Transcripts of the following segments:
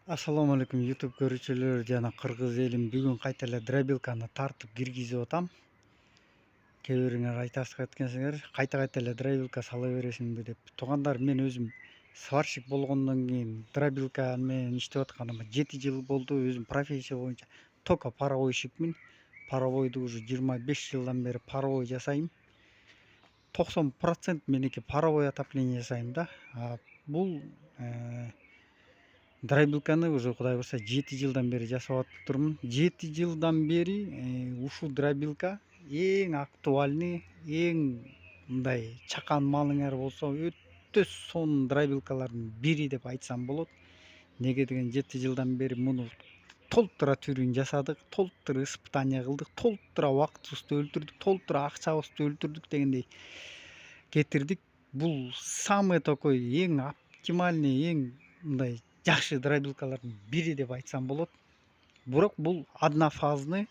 Assalamu alaikum YouTube көрүүчүлөр жана кыргыз элим. Бүгүн кайта эле дробилканы тартып киргизип атам. Кээ бириңер айтасыз эткенсиңер, кайта эле дробилка сала бересиңби деп. Туугандар, мен өзүм сварщик болгондон кийин дробилка менен иштеп атканыма 7 жыл болду. Өзүм профессия боюнча только паровойщикмин. Паровойду уже 25 жылдан бери паровой жасайм. 90% меники паровой отопление жасайм да. Бул дробилканы уже Кудай буюрса 7 жылдан бери жасап атыптырмын. 7 жылдан бери ушул дробилка эң актуальный, эң мындай чакан малыңар болсо өтө сонун дробилкалардын бири деп айтсам болот. Неге деген 7 жылдан бери муну толтура түрүн жасадык, толтура испытание кылдык, толтура убактыбызды өлтүрдүк, толтура акчабызды өлтүрдүк дегендей кетирдик. Бул самый такой эң оптимальный, эң мындай жакшы дробилкалардын бири деп айтсам болот. Бирок бул однофазный,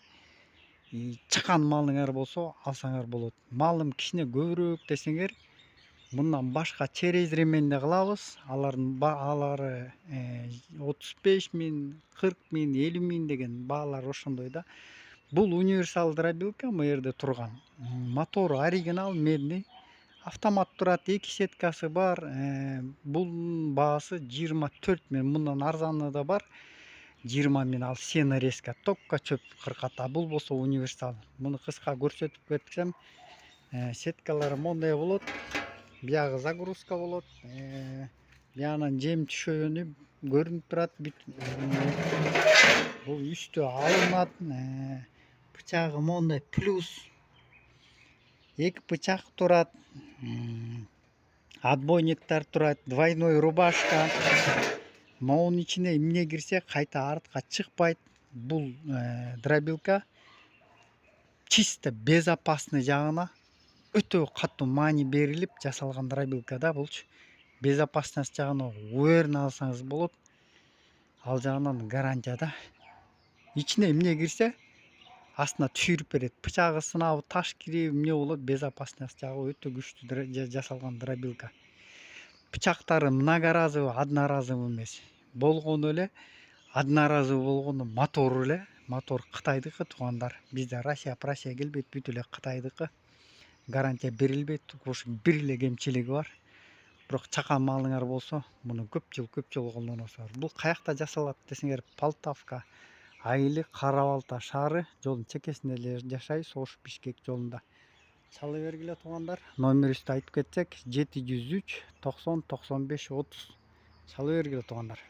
чакан малыңар болсо алсаңар болот. Малым кичине көбүрөөк десеңер, мындан башка через ременде кылабыз. Алары 35 миң, 40 миң, 50 миң деген баалар ошондой да. Бул универсал дробилка бул жерде турган. Мотору оригинал медный. Автомат турат, 2 сеткасы бар. Бул баасы 24 миң. Мындан арзаны да бар. 20 миң ал сено резка, токко чөп кыркат. Бул болсо универсал. Муну кыска көрсөтүп кетсем, сеткалары мондай болот. Биягы загрузка болот. Биягынан жем түшөнү көрүнүп турат. Бул үстү алынат. Бычагы мондай плюс. 2 бычак турат. Отбойниктер турат, двойной рубашка. Моунун ичине эмне кирсе кайта артка чыкпайт. Бул дробилка чисто безопасный жагына өтө катуу маани берилип жасалган дробилка да булчу. Безопасность жагына уверенно алсаңыз болот. Ал жагынан гарантия да. Ичине эмне кирсе астына түшүрүп берет. Бычагы сынабы, таш кириби эмне болот, безопасность жагы өтө күчтүү жасалган дробилка. Бычактары многоразовый, одноразовый эмес. Болгону эле одноразовый болгону мотору эле. Мотор Кытайдыкы, туугандар. Бизде Россия келбейт, бүт эле Кытайдыкы. Гарантия берилбейт. Ошо бир эле кемчилиги бар. Бирок чакан малыңар болсо, муну көп жыл колдоносуңар. Бул каякта жасалат десеңер, Полтавка, Айылык, Кара Балта шаары жолдун чекесинде эле жашайбыз, Ош Бишкек жолунда. Чала бергиле туугандар. Номерибизди айтып кетсек, 703 90 95 30. Чала бергиле туугандар.